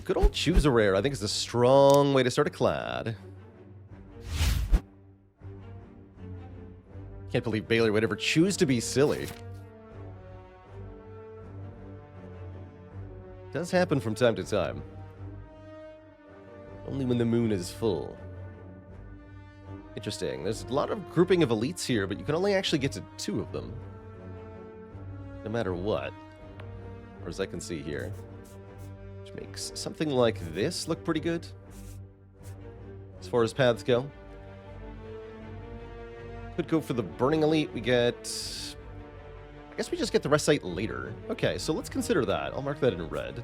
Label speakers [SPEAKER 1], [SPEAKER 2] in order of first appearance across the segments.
[SPEAKER 1] Good old choose a rare. I think it's a strong way to start a clad. Can't believe Baylor would ever choose to be silly. Does happen from time to time. Only when the moon is full. Interesting. There's a lot of grouping of elites here, but you can only actually get to 2 of them. No matter what. Or as I can see here. Which makes something like this look pretty good. As far as paths go. Could go for the Burning Elite. We get... I guess we just get the rest site later. Okay, so let's consider that. I'll mark that in red.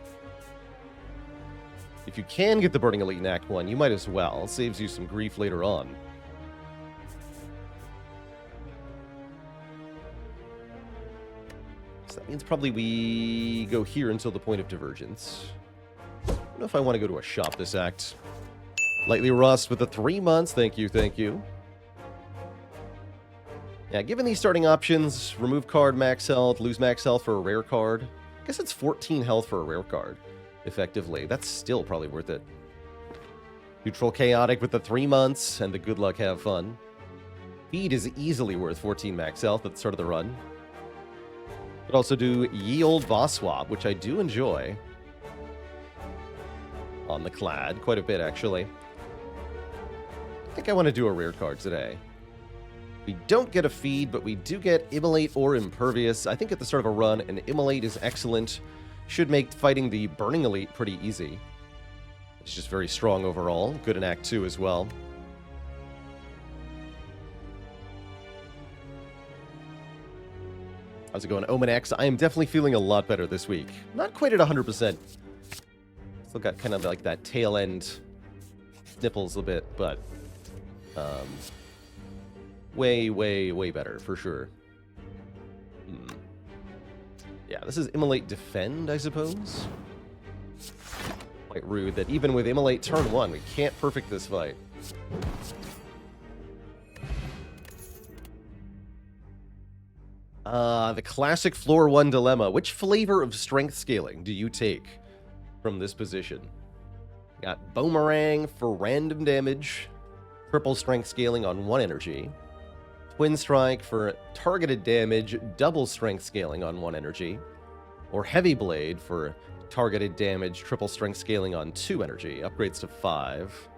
[SPEAKER 1] If you can get the Burning Elite in Act 1, you might as well. It saves you some grief later on. So that means probably we go here until the point of divergence. I don't know if I want to go to a shop this act. Lightly Rust with the 3 months. Thank you, thank you. Yeah, given these starting options, remove card, max health, lose max health for a rare card. I guess it's 14 health for a rare card, effectively. That's still probably worth it. Neutral Chaotic with the 3 months and the good luck, have fun. Feed is easily worth 14 max health at the start of the run. Could also do Ye Old Boss Swap, which I do enjoy. On the clad, quite a bit actually. I think I want to do a rare card today. We don't get a feed, but we do get Immolate or Impervious. I think at the start of a run, an Immolate is excellent. Should make fighting the Burning Elite pretty easy. It's just very strong overall. Good in Act 2 as well. How's it going, Omen X? I am definitely feeling a lot better this week. Not quite at 100%. Still got kind of like that tail end sniffles a bit, but way, way, way better, for sure. Yeah, this is Immolate Defend, I suppose. Quite rude that even with Immolate turn 1, we can't perfect this fight. The classic floor 1 dilemma. Which flavor of strength scaling do you take from this position? Got Boomerang for random damage, triple strength scaling on 1 energy, Twin Strike for targeted damage, double strength scaling on 1 energy, or Heavy Blade for targeted damage, triple strength scaling on 2 energy, upgrades to 5.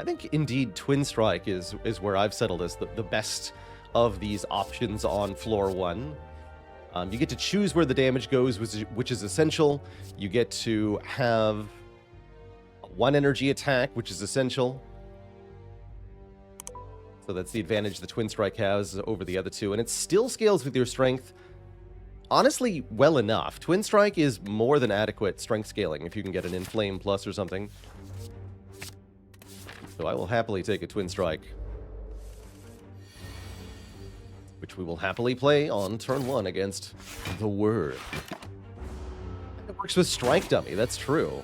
[SPEAKER 1] I think indeed Twin Strike is where I've settled as the best of these options on floor 1. You get to choose where the damage goes, which is essential. You get to have a 1 energy attack, which is essential. So that's the advantage the Twin Strike has over the other 2. And it still scales with your strength, honestly, well enough. Twin Strike is more than adequate strength scaling if you can get an Inflame Plus or something. So I will happily take a Twin Strike, which we will happily play on turn 1 against the Word. It works with Strike Dummy, that's true.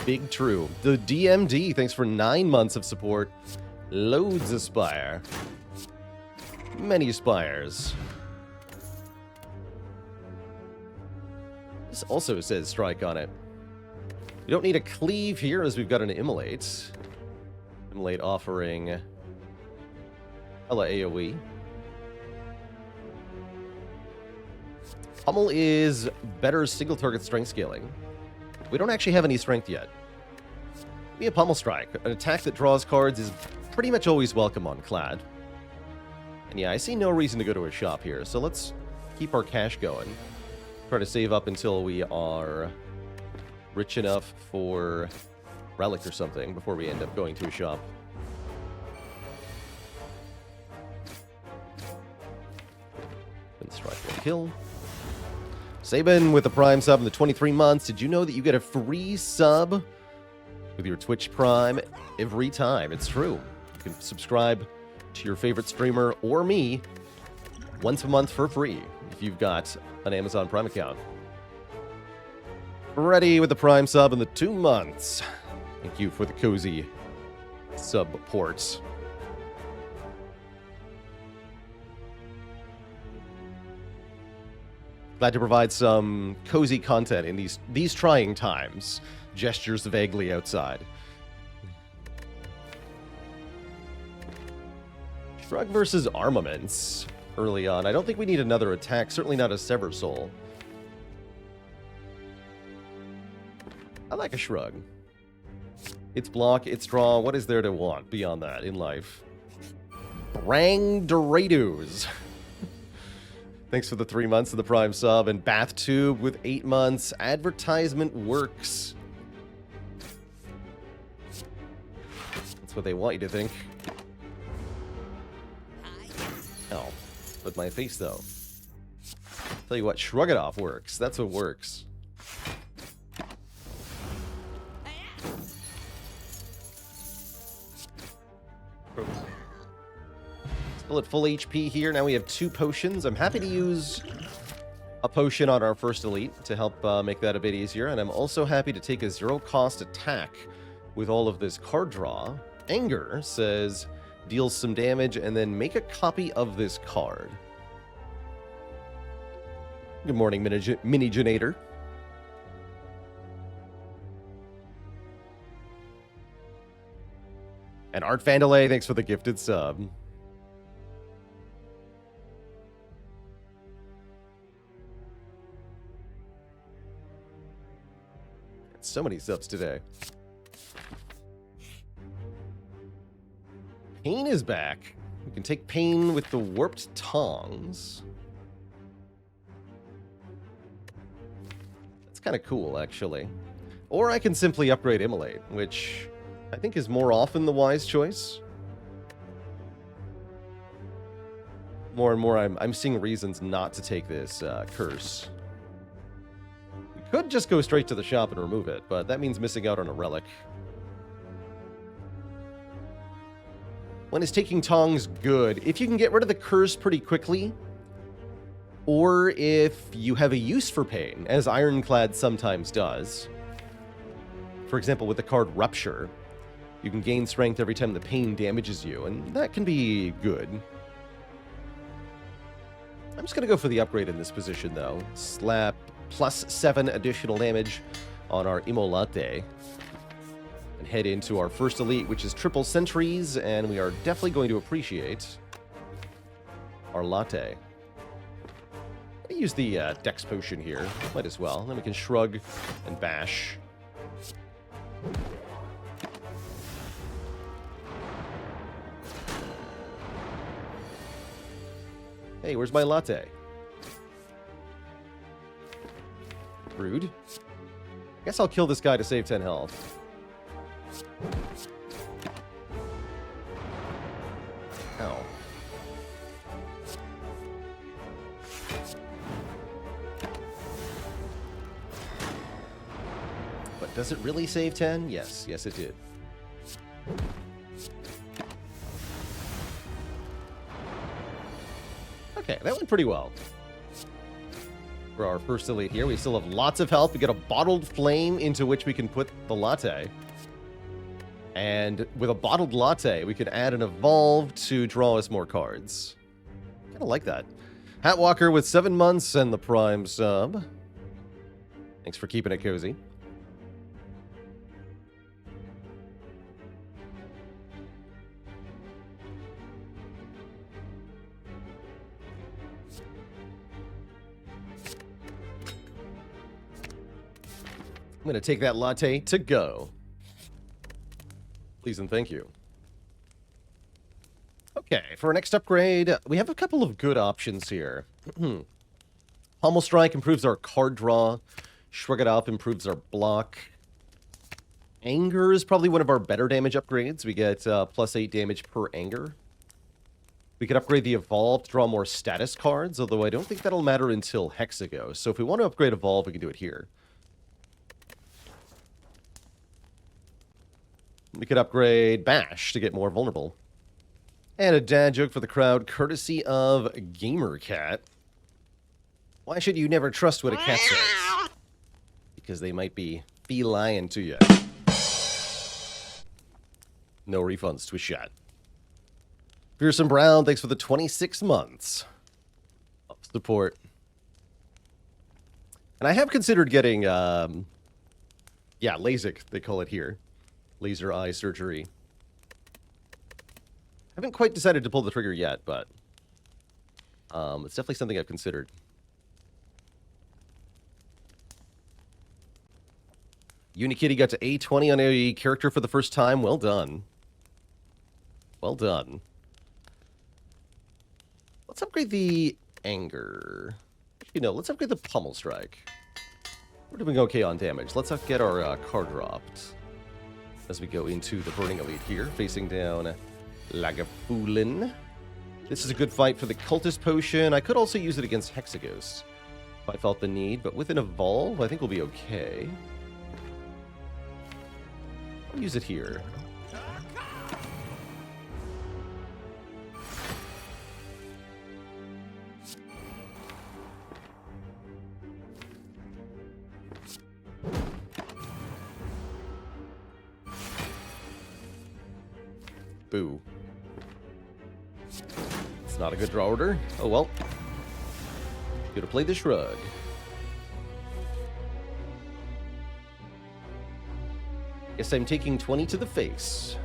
[SPEAKER 1] Big true. The DMD, thanks for 9 months of support. Loads of Spire. Many Spires. This also says Strike on it. We don't need a Cleave here as we've got an Immolate. Immolate offering hella AoE. Pummel is better single target strength scaling. We don't actually have any strength yet. Be a Pummel Strike. An attack that draws cards is pretty much always welcome on Clad. And yeah, I see no reason to go to a shop here, so let's keep our cash going. Try to save up until we are rich enough for Relic or something before we end up going to a shop. Twin Strike will kill. Saban with the Prime sub in the 23 months. Did you know that you get a free sub with your Twitch Prime every time? It's true. You can subscribe to your favorite streamer or me once a month for free if you've got an Amazon Prime account. Ready with the Prime sub in the 2 months. Thank you for the cozy support. Glad to provide some cozy content in these trying times. Gestures vaguely outside. Shrug versus armaments early on. I don't think we need another attack. Certainly not a Sever Soul. I like a shrug. It's block, it's draw. What is there to want beyond that in life? Brang Doritos. Thanks for the 3 months of the Prime sub. And Bath Tube with 8 months. Advertisement works. That's what they want you to think. Oh, with my face though. Tell you what, Shrug It Off works. That's what works. Still at full HP here. Now we have 2 potions. I'm happy to use a potion on our first elite to help make that a bit easier. And I'm also happy to take a 0-cost attack with all of this card draw. Anger says deals some damage and then make a copy of this card. Good morning, Mini-Genator. And Art Vandalay, thanks for the gifted sub. So many subs today. Pain is back. We can take Pain with the Warped Tongs. That's kind of cool, actually. Or I can simply upgrade Immolate, which I think is more often the wise choice. More and more, I'm seeing reasons not to take this curse. We could just go straight to the shop and remove it, but that means missing out on a relic. When is taking Tongs good? If you can get rid of the curse pretty quickly, or if you have a use for Pain, as Ironclad sometimes does. For example, with the card Rupture, you can gain strength every time the Pain damages you, and that can be good. I'm just going to go for the upgrade in this position, though. Slap +7 additional damage on our Immolate. And head into our first elite, which is triple sentries, and we are definitely going to appreciate our latte. I'll use the Dex Potion here. Might as well. Then we can shrug and bash. Hey, where's my latte? Rude. Guess I'll kill this guy to save 10 health. Ow. But does it really save 10? Yes. Yes, it did. Okay, that went pretty well. For our first elite here, we still have lots of health. We get a bottled flame into which we can put the latte. And with a bottled latte, we could add an evolve to draw us more cards. Kind of like that. Hatwalker with 7 months and the Prime sub. Thanks for keeping it cozy. I'm going to take that latte to go. Please and thank you. Okay, for our next upgrade, we have a couple of good options here. Pommel Strike improves our card draw. Shrug It Off improves our block. Anger is probably one of our better damage upgrades. We get +8 damage per anger. We could upgrade the Evolve to draw more status cards, although I don't think that'll matter until Hexago. So if we want to upgrade Evolve, we can do it here. We could upgrade Bash to get more vulnerable. And a dad joke for the crowd, courtesy of GamerCat. Why should you never trust what a cat says? Because they might be lying to you. No refunds, twist shot. Fearsome Brown, thanks for the 26 months of support. And I have considered getting, yeah, LASIK, they call it here. Laser eye surgery. Haven't quite decided to pull the trigger yet, but it's definitely something I've considered. Unikitty got to A20 on a character for the first time. Well done. Well done. Let's upgrade the Anger. You know, let's upgrade the Pummel Strike. We're doing okay on damage. Let's get our card dropped as we go into the Burning Elite here, facing down Lagavulin. This is a good fight for the Cultist Potion. I could also use it against Hexaghost if I felt the need, but with an Evolve, I think we'll be okay. I'll use it here. Boo. It's not a good draw order. Oh well. Gonna play the Shrug. Guess I'm taking 20 to the face.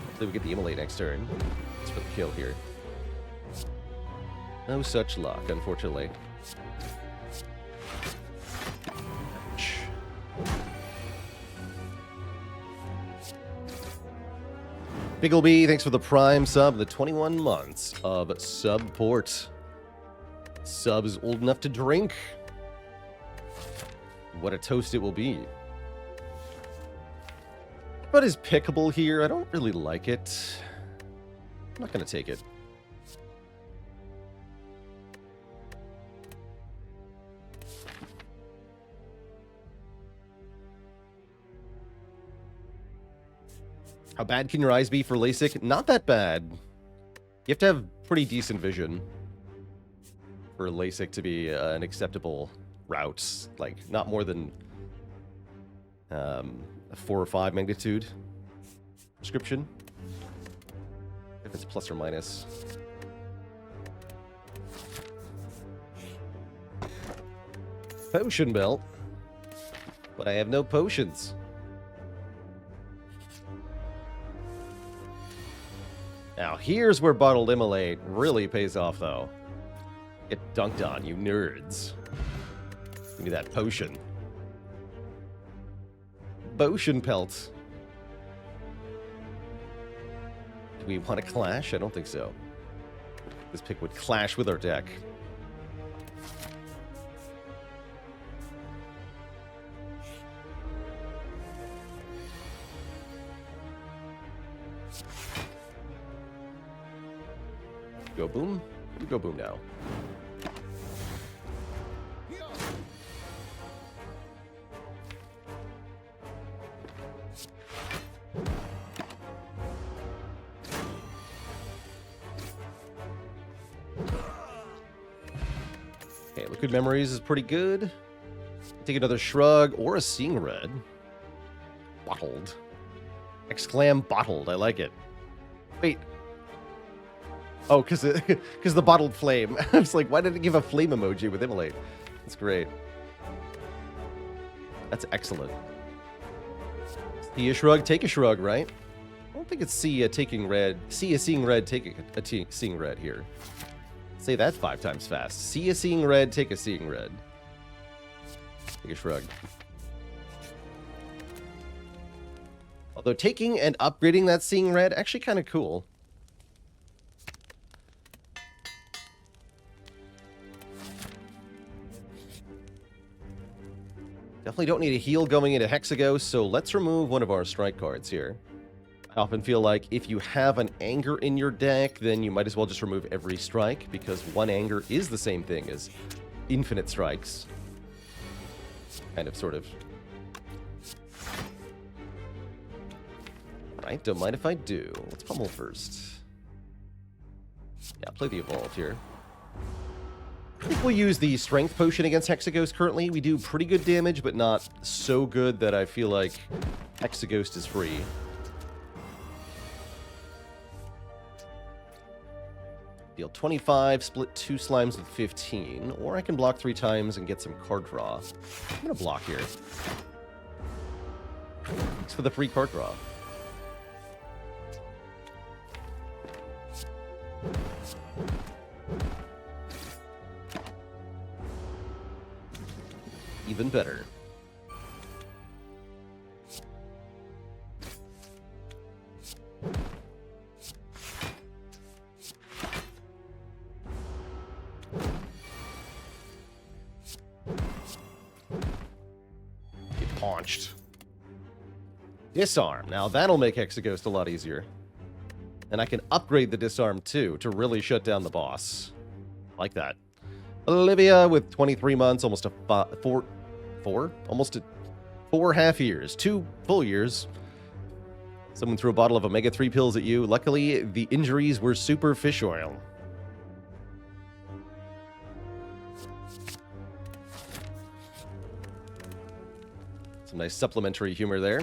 [SPEAKER 1] Hopefully we get the Immolate next turn. Let's put the kill here. No such luck, unfortunately. Biggleby, thanks for the Prime sub, the 21 months of support. Sub is old enough to drink. What a toast it will be. But is pickable here. I don't really like it. I'm not going to take it. How bad can your eyes be for LASIK? Not that bad. You have to have pretty decent vision for LASIK to be an acceptable route. Like, not more than a 4 or 5 magnitude prescription. If it's plus or minus. Potion belt. But I have no potions. Now, here's where Bottled Immolate really pays off, though. Get dunked on, you nerds. Give me that potion. Potion pelt. Do we want to clash? I don't think so. This pick would clash with our deck. Go boom. You go boom now. Okay, Liquid Memories is pretty good. Take another Shrug or a Seeing Red. Bottled. Exclam bottled. I like it. Wait. Oh, because the bottled flame. I was like, why did it give a flame emoji with Immolate? That's great. That's excellent. See a Shrug, take a Shrug, right? I don't think it's see a taking red. See a Seeing Red, take a Seeing Red here. Say that 5 times fast. See a Seeing Red, take a Seeing Red. Take a Shrug. Although taking and upgrading that Seeing Red, actually kind of cool. Definitely don't need a heal going into Hexaghost, so let's remove one of our strike cards here. I often feel like if you have an Anger in your deck, then you might as well just remove every strike, because one Anger is the same thing as infinite strikes. Kind of, sort of. Alright, don't mind if I do. Let's pummel first. Yeah, play the Evolve here. I think we'll use the Strength Potion against Hexaghost currently. We do pretty good damage, but not so good that I feel like Hexaghost is free. Deal 25, split 2 slimes with 15, or I can block 3 times and get some card draw. I'm going to block here. Thanks for the free card draw. Even better. Get paunched. Disarm. Now that'll make Hexaghost a lot easier. And I can upgrade the disarm too to really shut down the boss. Like that. Olivia with 23 months, almost a almost 4 half years, 2 full years. Someone threw a bottle of omega-3 pills at you. Luckily, the injuries were super fish oil. Some nice supplementary humor there.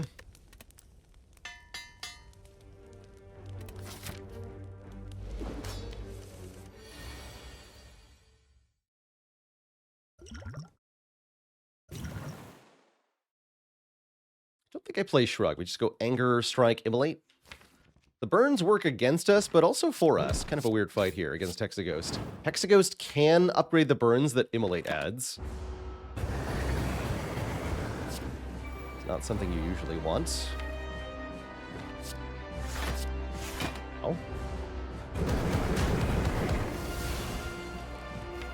[SPEAKER 1] I don't think I play Shrug. We just go Anger, Strike, Immolate. The burns work against us, but also for us. Kind of a weird fight here against Hexaghost. Hexaghost can upgrade the burns that Immolate adds. It's not something you usually want. Oh.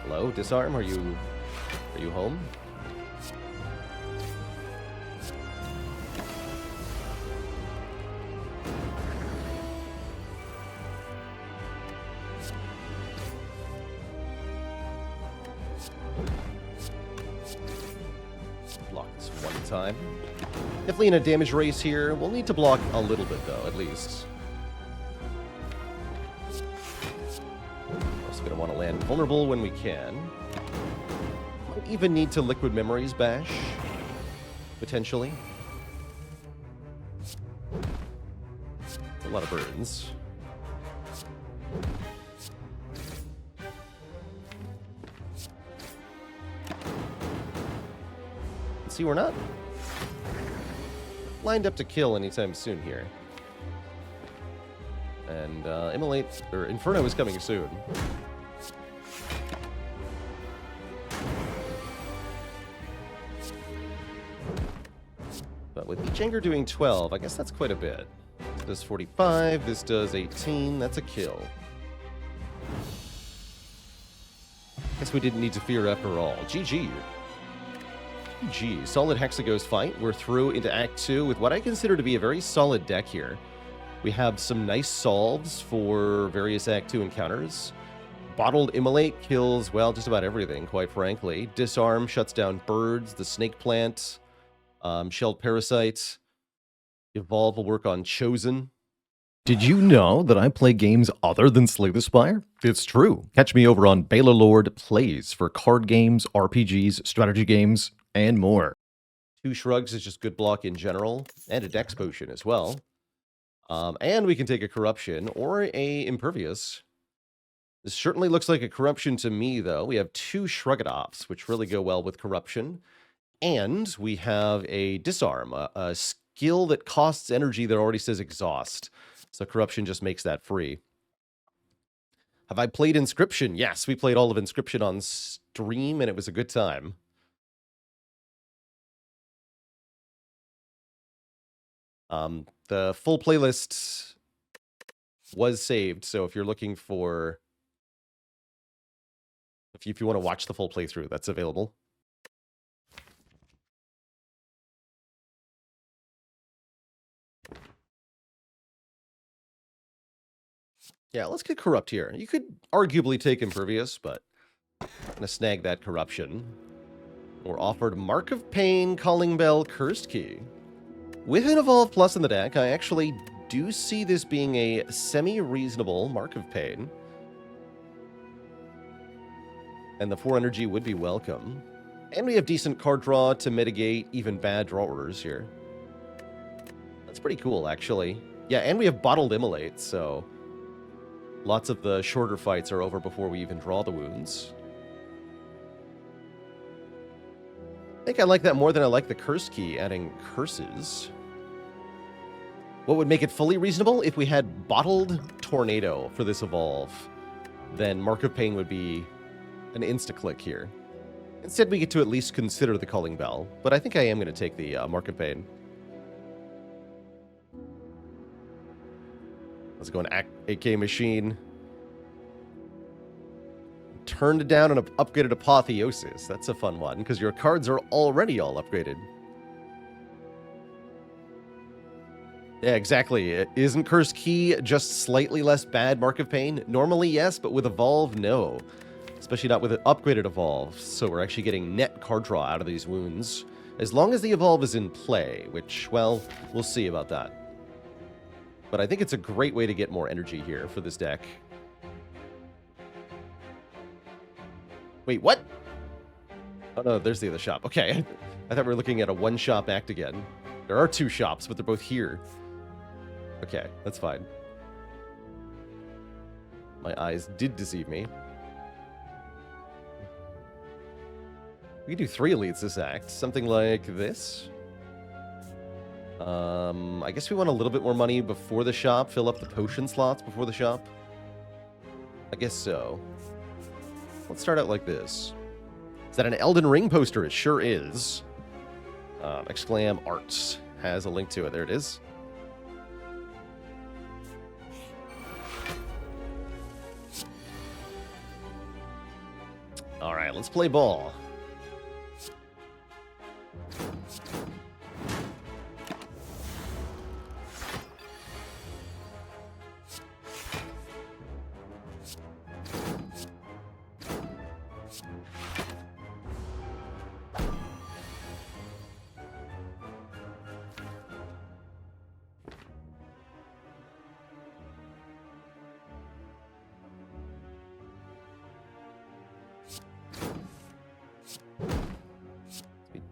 [SPEAKER 1] Hello, Disarm? Are you home? Block this one time. Definitely in a damage race here. We'll need to block a little bit though, at least. Also gonna want to land vulnerable when we can. Might even need to Liquid Memories bash. Potentially. A lot of burns. See, we're not lined up to kill anytime soon here. And Immolate, or Inferno is coming soon. But with each anger doing 12, I guess that's quite a bit. This does 45, this does 18, that's a kill. Guess we didn't need to fear after all. GG. GG. Solid Hexaghost fight. We're through into Act 2 with what I consider to be a very solid deck here. We have some nice solves for various Act 2 encounters. Bottled Immolate kills, well, just about everything, quite frankly. Disarm shuts down birds, the Snake Plant, Shelled Parasite. Evolve will work on Chosen. Did you know that I play games other than Slay the Spire? It's true. Catch me over on Baalorlord Plays for card games, RPGs, strategy games, and more. 2 Shrugs is just good block in general, and a Dex Potion as well. And we can take a Corruption or a Impervious. This certainly looks like a Corruption to me, though. We have 2 Shruggadoffs, which really go well with Corruption. And we have a Disarm, a skill that costs energy that already says Exhaust. So Corruption just makes that free. Have I played Inscription? Yes, we played all of Inscription on stream, and it was a good time. The full playlist was saved, so if you're looking for... If you want to watch the full playthrough, that's available. Yeah, let's get Corrupt here. You could arguably take Impervious, but I'm going to snag that Corruption. We're offered Mark of Pain, Calling Bell, Cursed Key. With an Evolve Plus in the deck, I actually do see this being a semi-reasonable Mark of Pain. And the 4 energy would be welcome. And we have decent card draw to mitigate even bad draw orders here. That's pretty cool, actually. Yeah, and we have Bottled Immolate, so... Lots of the shorter fights are over before we even draw the wounds. I think I like that more than I like the curse key, adding curses. What would make it fully reasonable? If we had Bottled Tornado for this evolve, then Mark of Pain would be an insta-click here. Instead, we get to at least consider the Calling Bell, but I think I am going to take the Mark of Pain. Let's go an AK Machine. Turned down an upgraded Apotheosis. That's a fun one, because your cards are already all upgraded. Yeah, exactly. Isn't Curse Key just slightly less bad Mark of Pain? Normally, yes, but with Evolve, no. Especially not with an upgraded Evolve. So we're actually getting net card draw out of these wounds. As long as the Evolve is in play, which, well, we'll see about that. But I think it's a great way to get more energy here for this deck. Wait, what? Oh, no, there's the other shop. Okay, I thought we were looking at a one-shop act again. There are two shops, but they're both here. Okay, that's fine. My eyes did deceive me. We can do 3 elites this act. Something like this. I guess we want a little bit more money before the shop. Fill up the potion slots before the shop. I guess so. Let's start out like this. Is that an Elden Ring poster? It sure is. Exclam Arts has a link to it. There it is. All right, let's play ball.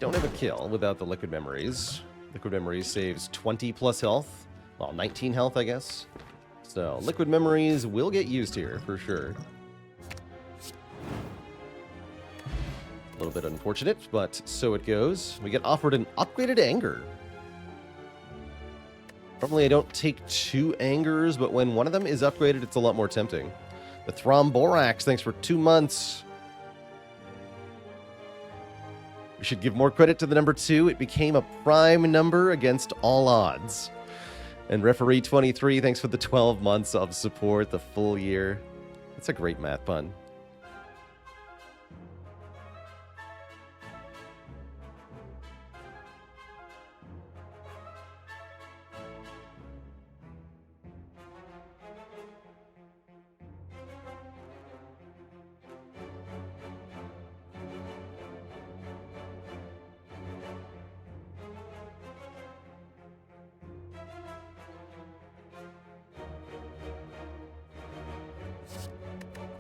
[SPEAKER 1] Don't have a kill without the Liquid Memories. Liquid Memories saves 20 plus health. Well, 19 health, I guess. So, Liquid Memories will get used here, for sure. A little bit unfortunate, but so it goes. We get offered an upgraded Anger. Normally I don't take 2 Angers, but when one of them is upgraded, it's a lot more tempting. The Thromborax, thanks for 2 months. We should give more credit to the number 2. It became a prime number against all odds. And Referee 23, thanks for the 12 months of support, the full year. That's a great math pun.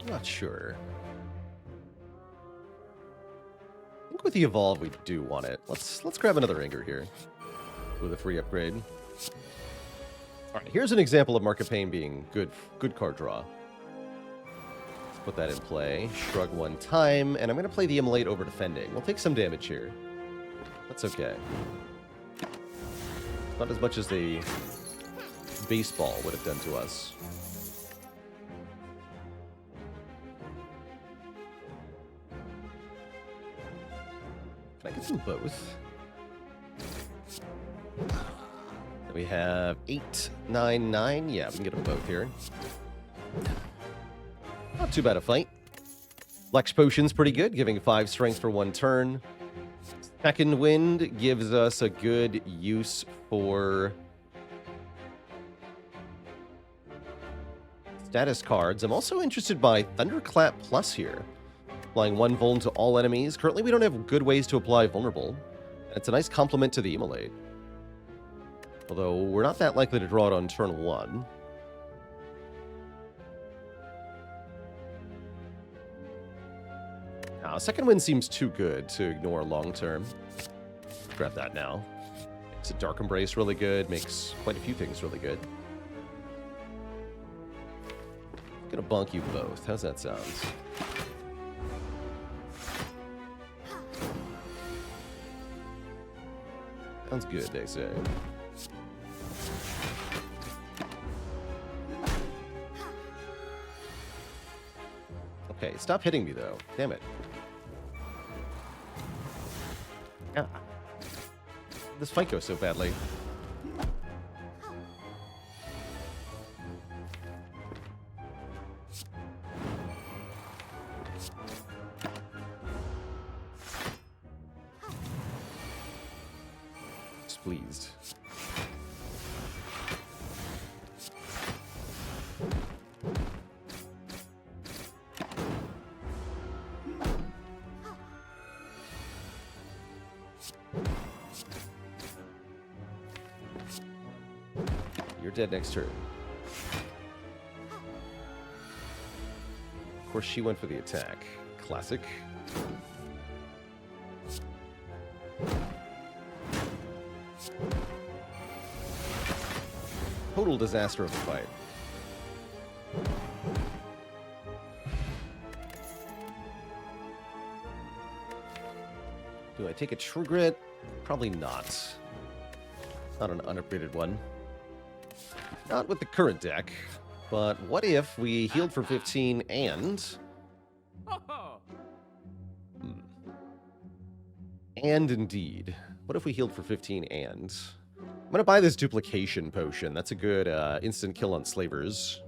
[SPEAKER 1] Not sure. I think with the Evolve we do want it. Let's grab another Anger here with a free upgrade. All right, here's an example of Mark of Pain being good card draw. Let's put that in play. Shrug 1 time, and I'm going to play the Immolate over Defending. We'll take some damage here. That's okay. Not as much as the baseball would have done to us. Can I get them both? We have 8, 9, 9. Yeah, we can get them both here. Not too bad a fight. Flex Potion's pretty good, giving 5 strength for 1 turn. Second Wind gives us a good use for status cards. I'm also interested by Thunderclap Plus here. Applying 1 vuln to all enemies. Currently, we don't have good ways to apply vulnerable. And it's a nice complement to the Immolate. Although, we're not that likely to draw it on turn 1. Second Wind seems too good to ignore long term. Grab that now. Makes a Dark Embrace really good. Makes quite a few things really good. gonna bonk you both. How's that sound? Sounds good, they say. Okay, stop hitting me, though. Damn it. Ah. This fight goes so badly. Displeased. You're dead next turn. Of course, she went for the attack. Classic. Total disaster of a fight. Do I take a True Grit? Probably not. Not an unupgraded one. Not with the current deck, but what if we healed for 15 and... And indeed. What if we healed for 15 and... I'm going to buy this duplication potion. That's a good instant kill on slavers.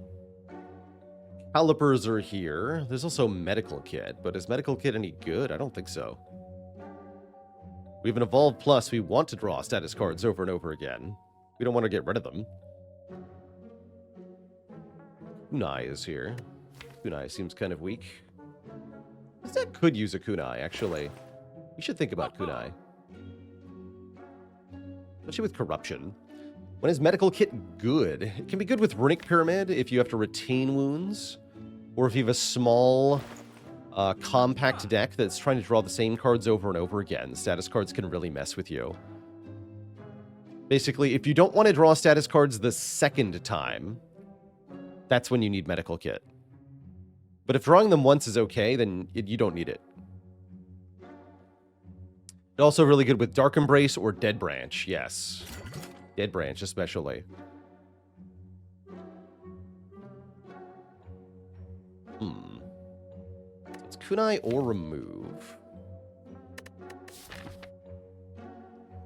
[SPEAKER 1] Calipers are here. There's also medical kit, but is medical kit any good? I don't think so. We have an Evolve Plus. We want to draw status cards over and over again. We don't want to get rid of them. Kunai is here. Kunai seems kind of weak. This deck could use a Kunai, actually. We should think about Kunai. Especially with Corruption. When is Medical Kit good? It can be good with Runic Pyramid if you have to retain wounds. Or if you have a small, compact deck that's trying to draw the same cards over and over again. Status cards can really mess with you. Basically, if you don't want to draw status cards the second time, that's when you need Medical Kit. But if drawing them once is okay, then you don't need it. It's also really good with Dark Embrace or Dead Branch, yes. Dead Branch, especially. It's Kunai or remove.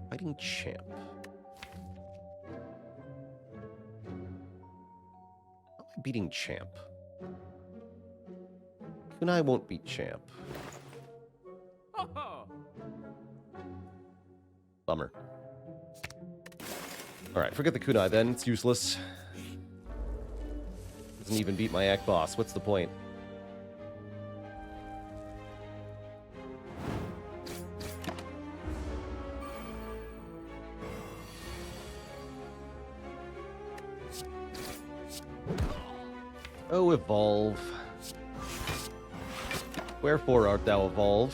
[SPEAKER 1] Fighting Champ. How am I beating Champ? Kunai won't beat Champ. Bummer. Alright, forget the Kunai then. It's useless. Doesn't even beat my Act Boss. What's the point? Oh, evolve. Wherefore art thou evolve?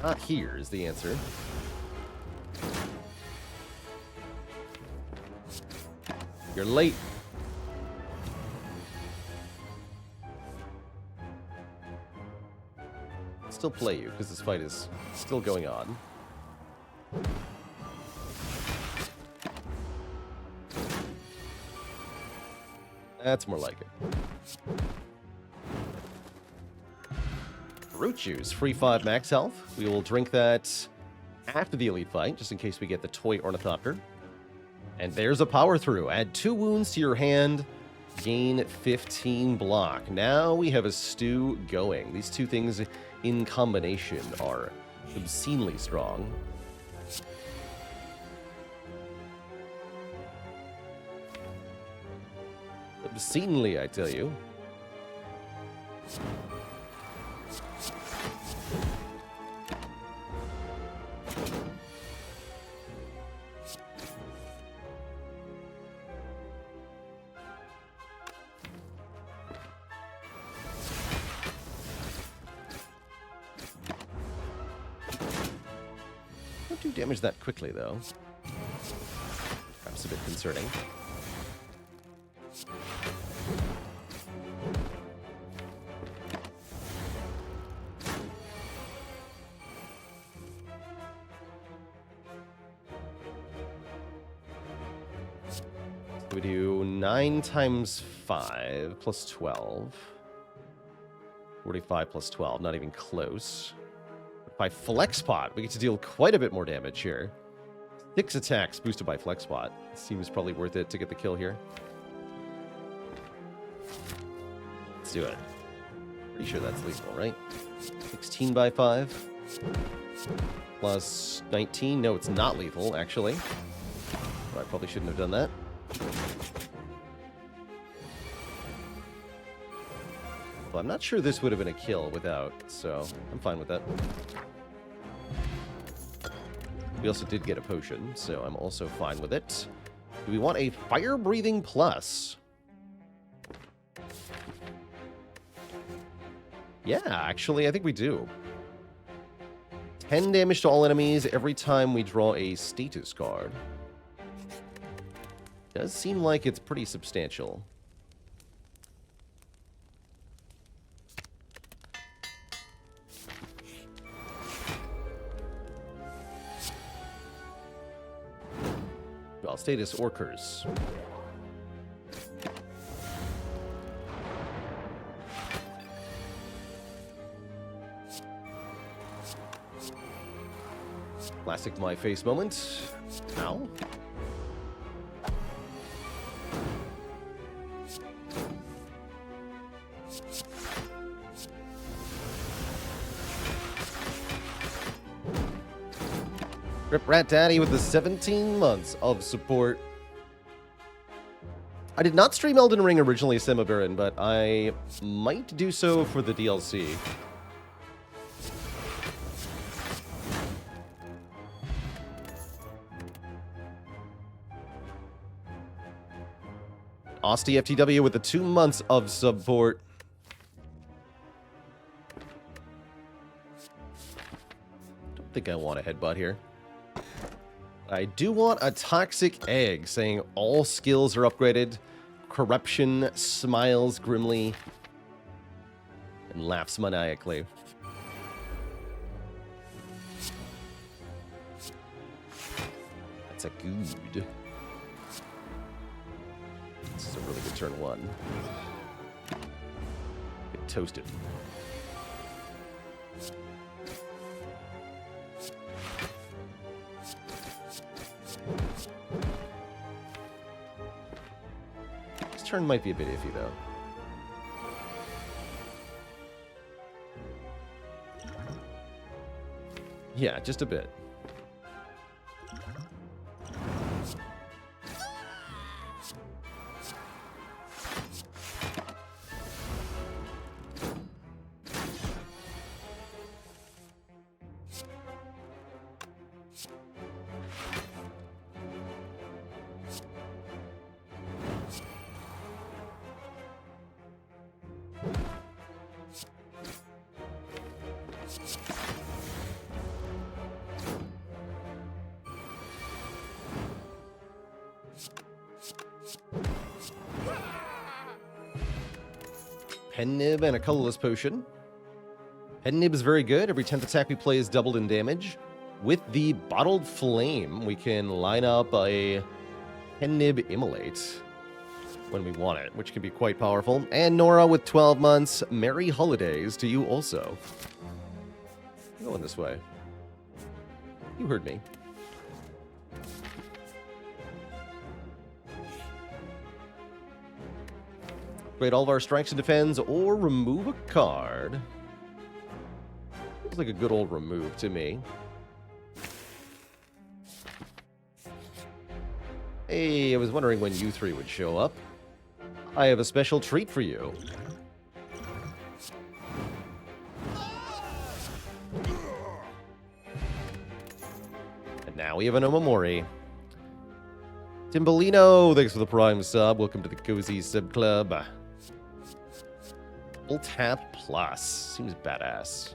[SPEAKER 1] Not here is the answer. You're late. Still play you, because this fight is still going on. That's more like it. Root Juice, free 5 max health. We will drink that after the elite fight, just in case we get the Toy Ornithopter. And there's a power through. Add 2 wounds to your hand, gain 15 block. Now we have a stew going. These two things in combination are obscenely strong. Obscenely, I tell you. damage that quickly, though. Perhaps a bit concerning. We do 9 times 5 plus 12. 45 plus 12, not even close. By Flex Pot, we get to deal quite a bit more damage here. 6 attacks boosted by Flex Pot. Seems probably worth it to get the kill here. Let's do it. Pretty sure that's lethal, right? 16 by 5. Plus 19. No, it's not lethal, actually. I probably shouldn't have done that. Well, I'm not sure this would have been a kill without, so I'm fine with that. We also did get a potion, so I'm also fine with it. Do we want a Fire Breathing Plus? Yeah, actually, I think we do. 10 damage to all enemies every time we draw a status card. Does seem like it's pretty substantial. Well, status Orcers. Classic my face moment. Ow. Rip Rat Daddy with the 17 months of support. I did not stream Elden Ring originally, Semibaron, but I might do so for the DLC. Austie FTW with the 2 months of support. Don't think I want a headbutt here. I do want a Toxic Egg, saying all skills are upgraded. Corruption smiles grimly and laughs maniacally. That's a good. This is a really good turn 1. Get toasted. This turn might be a bit iffy, though. Yeah, just a bit. Pen Nib and a colorless potion. Pen Nib is very good. Every 10th attack we play is doubled in damage. With the Bottled Flame, we can line up a Pen Nib Immolate when we want it, which can be quite powerful. And Nora with 12 months. Merry holidays to you also. I'm going this way. You heard me. Upgrade all of our strikes and defends, or remove a card. Feels like a good old remove to me. Hey, I was wondering when you three would show up. I have a special treat for you. And now we have an Omamori. Timbolino, thanks for the Prime sub. Welcome to the Cozy Sub Club. Full Tap Plus. Seems badass.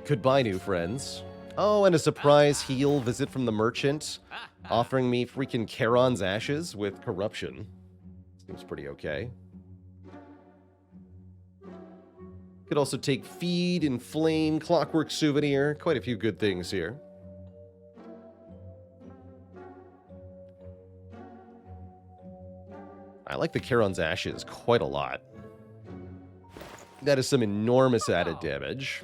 [SPEAKER 1] Goodbye, new friends. Oh, and a surprise heal visit from the merchant, offering me freaking Charon's Ashes with corruption. Seems pretty okay. Could also take feed, inflame, clockwork souvenir. Quite a few good things here. I like the Charon's Ashes quite a lot. That is some enormous added damage.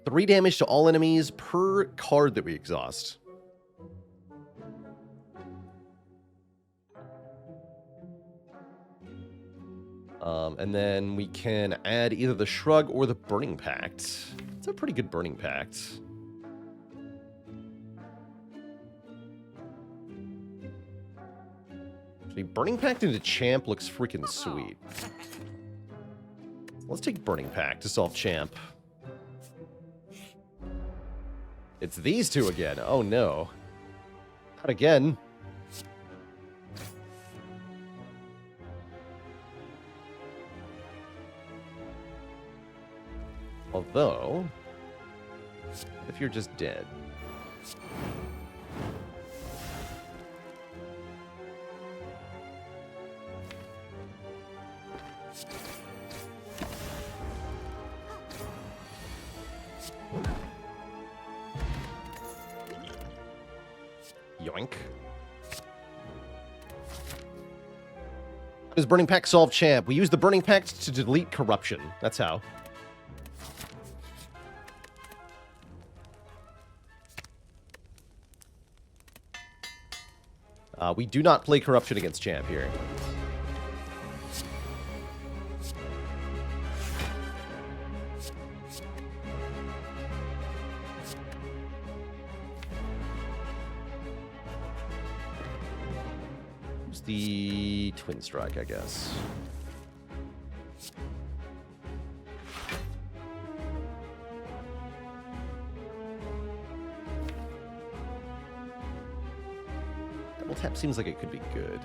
[SPEAKER 1] 3 damage to all enemies per card that we exhaust. And then we can add either the Shrug or the Burning Pact. It's a pretty good Burning Pact. Actually, Burning Pact into Champ looks freaking sweet. Let's take Burning Pact to solve Champ. It's these two again. Oh no. Not again. Although, if you're just dead. Yoink. How does Burning Pact solve Champ? We use the Burning Pact to delete corruption. That's how. We do not play corruption against Champ here. Use the Twin Strike, I guess. Tap seems like it could be good.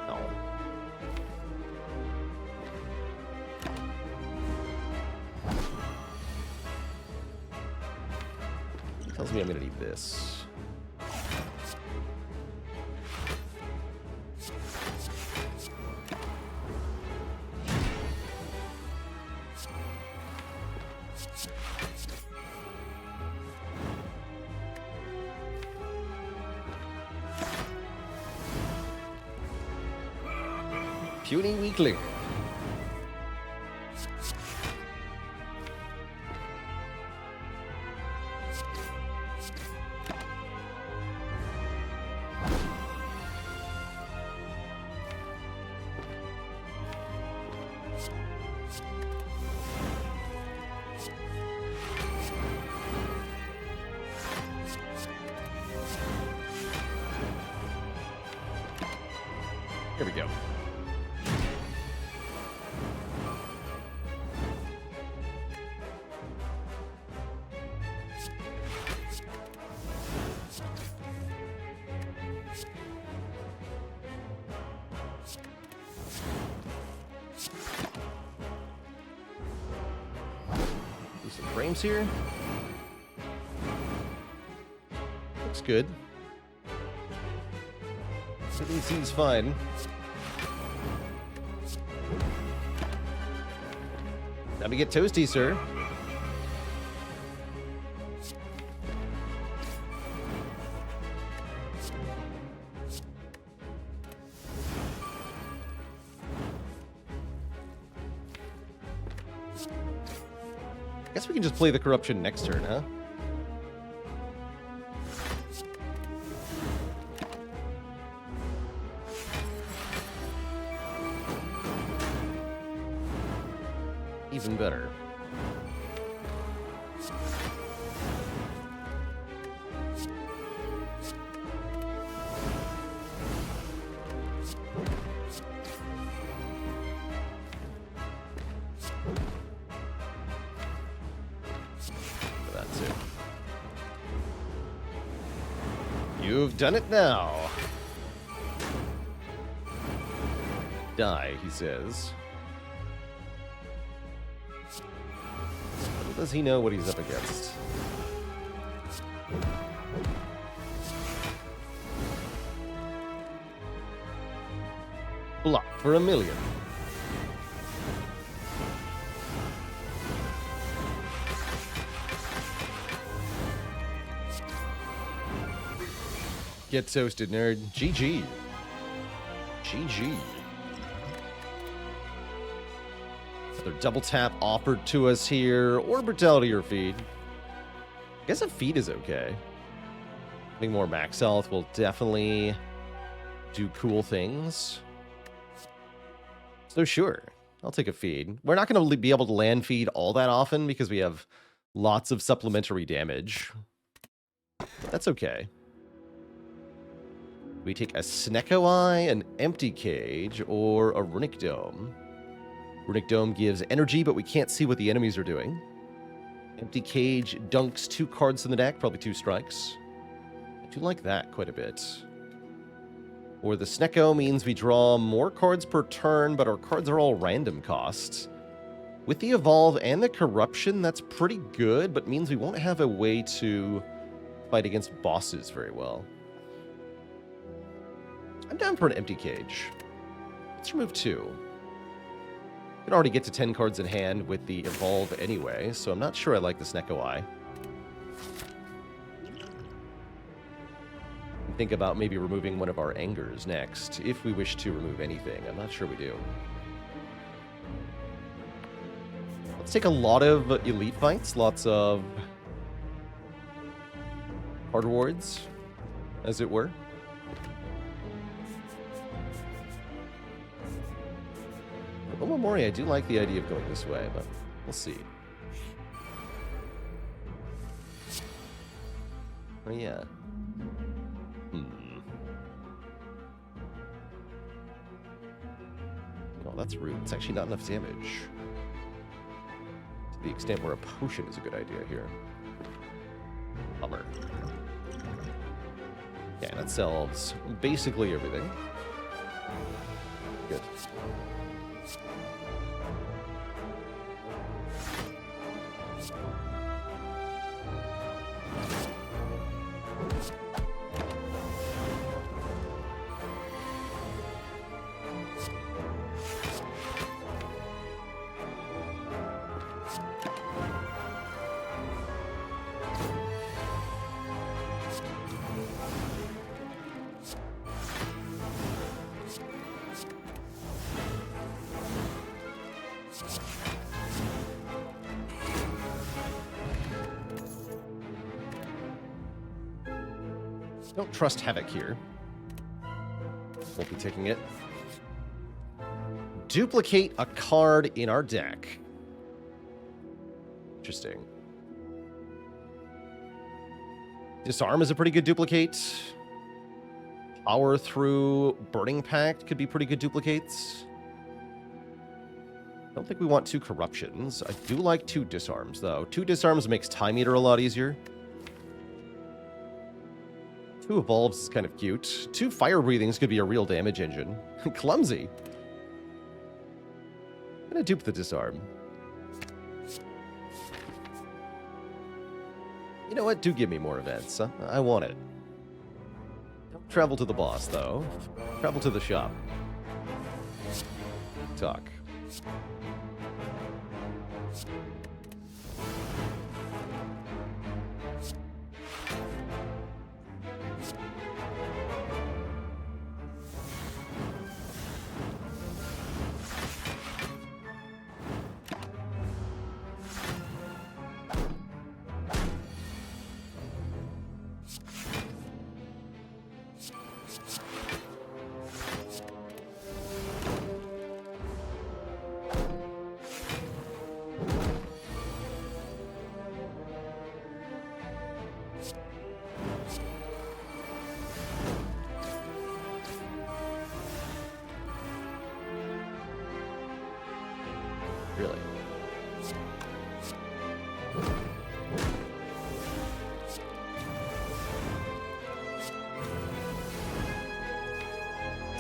[SPEAKER 1] No. It tells me I'm gonna need this. Puny weakling. Here we go. Some frames here. Looks good. Everything seems fine. Let me get toasty, sir. Guess we can just play the corruption next turn, huh? Even better. That too. You've done it now. Die, he says. But does he know what he's up against? Block for 1 million. Get toasted, nerd. GG. GG. Another double tap offered to us here, or brutality or feed. I guess a feed is okay. Having more max health will definitely do cool things. So sure, I'll take a feed. We're not going to be able to land feed all that often because we have lots of supplementary damage. That's okay. We take a Snecko Eye, an Empty Cage, or a Runic Dome. Runic Dome gives energy, but we can't see what the enemies are doing. Empty Cage dunks 2 cards in the deck, probably 2 strikes. I do like that quite a bit. Or the Snecko means we draw more cards per turn, but our cards are all random costs. With the Evolve and the Corruption, that's pretty good, but means we won't have a way to fight against bosses very well. I'm down for an Empty Cage. Let's remove 2. We can already get to 10 cards in hand with the Evolve anyway, so I'm not sure I like the Snecko Eye. Think about maybe removing one of our Angers next, if we wish to remove anything. I'm not sure we do. Let's take a lot of elite fights, lots of hard rewards, as it were. Omamori, I do like the idea of going this way, but we'll see. Oh, yeah. Oh, that's rude. It's actually not enough damage. To the extent where a potion is a good idea here. Bummer. Yeah, that solves basically everything. Good. Don't trust Havoc here. Won't be taking it. Duplicate a card in our deck. Interesting. Disarm is a pretty good duplicate. Power through Burning Pact could be pretty good duplicates. I don't think we want 2 corruptions. I do like 2 disarms, though. 2 disarms makes Time Eater a lot easier. 2 evolves is kind of cute. 2 fire breathings could be a real damage engine. Clumsy. I'm gonna dupe the disarm. You know what? Do give me more events. I want it. Don't travel to the boss, though. Travel to the shop. Talk.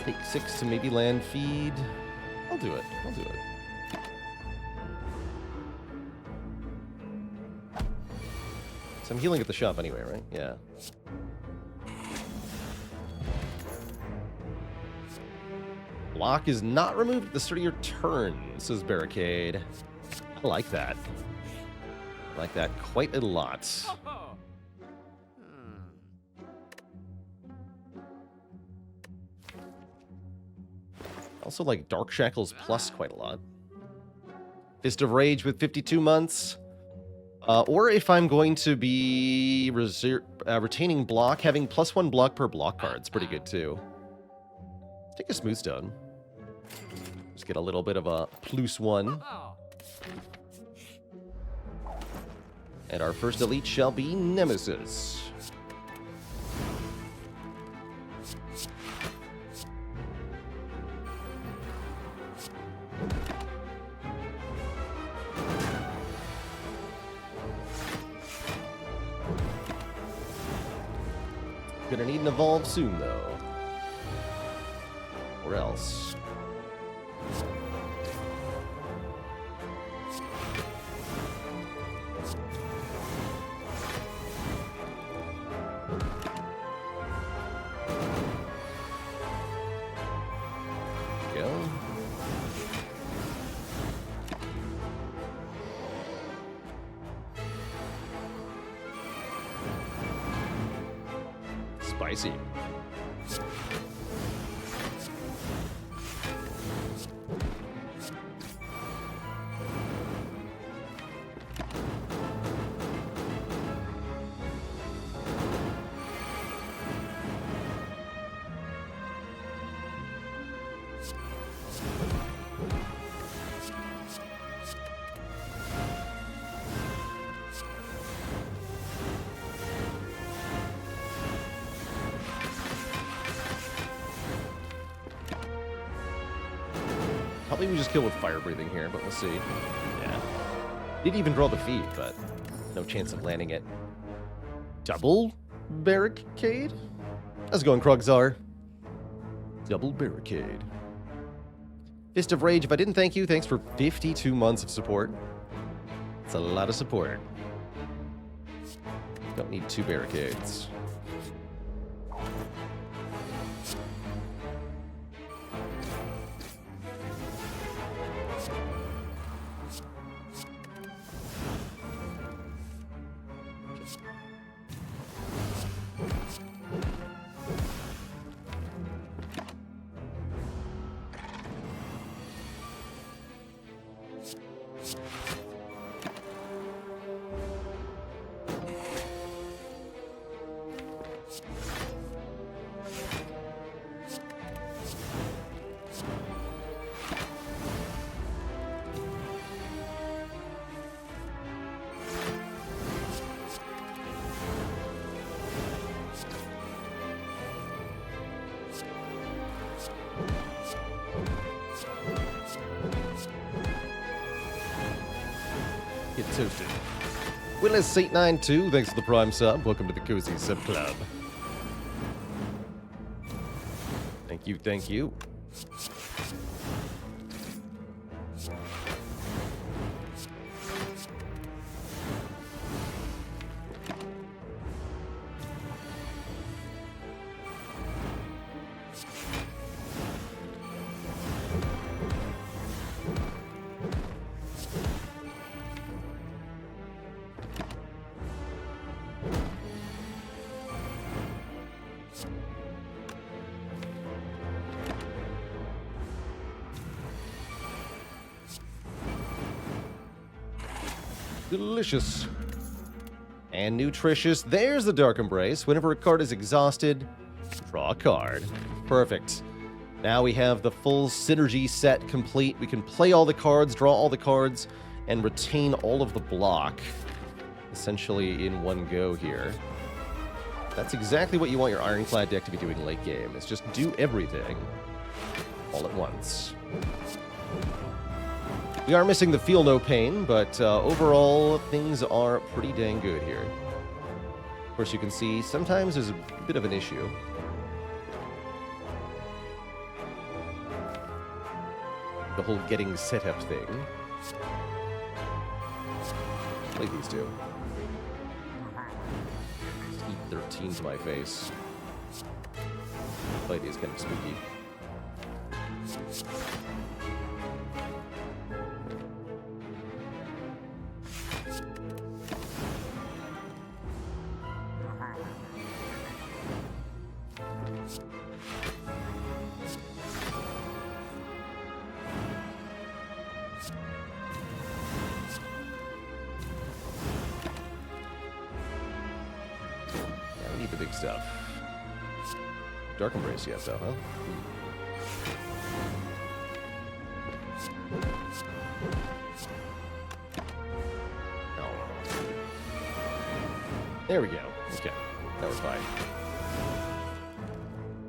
[SPEAKER 1] Take 6 to maybe land feed. I'll do it. I'll do it. So I'm healing at the shop anyway, right? Yeah. Block is not removed at the start of your turn, says Barricade. I like that. I like that quite a lot. Also like Dark Shackles Plus quite a lot. Fist of Rage with 52 months. Or if I'm going to be retaining block, having +1 block per block card's pretty good too. Take a Smooth Stone. Just get a little bit of a +1. And our first elite shall be Nemesis. Gonna need an evolve soon, though. Or else. Go. Spicy. Probably we just kill with fire breathing here, but we'll see. Yeah. Didn't even draw the feed, but no chance of landing it. Double barricade? How's it going, Krogzar? Double barricade. Fist of Rage, if I didn't thank you, thanks for 52 months of support. It's a lot of support. Don't need 2 barricades. Get toasted. Willis892, thanks for the Prime sub. Welcome to the Cozy Sub Club. Thank you, thank you. Delicious. And nutritious. There's the Dark Embrace. Whenever a card is exhausted, draw a card. Perfect. Now we have the full synergy set complete. We can play all the cards, draw all the cards, and retain all of the block, essentially in one go here. That's exactly what you want your Ironclad deck to be doing late game. Is just do everything all at once. We are missing the Feel No Pain, but overall, things are pretty dang good here. Of course, you can see sometimes there's a bit of an issue. the whole getting set up thing. Play these two. Just eat 13 to my face. Play these kind of spooky. Stuff. Dark Embrace, yes, though, huh? Oh. There we go. Okay, that was fine.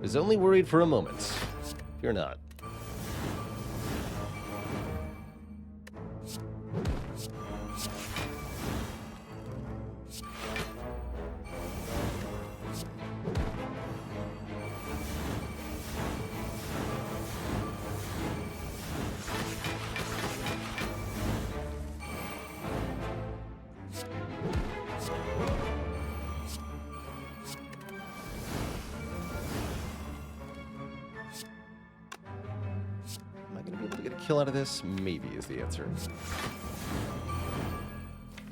[SPEAKER 1] Was only worried for a moment. You're not. Kill out of this? Maybe is the answer.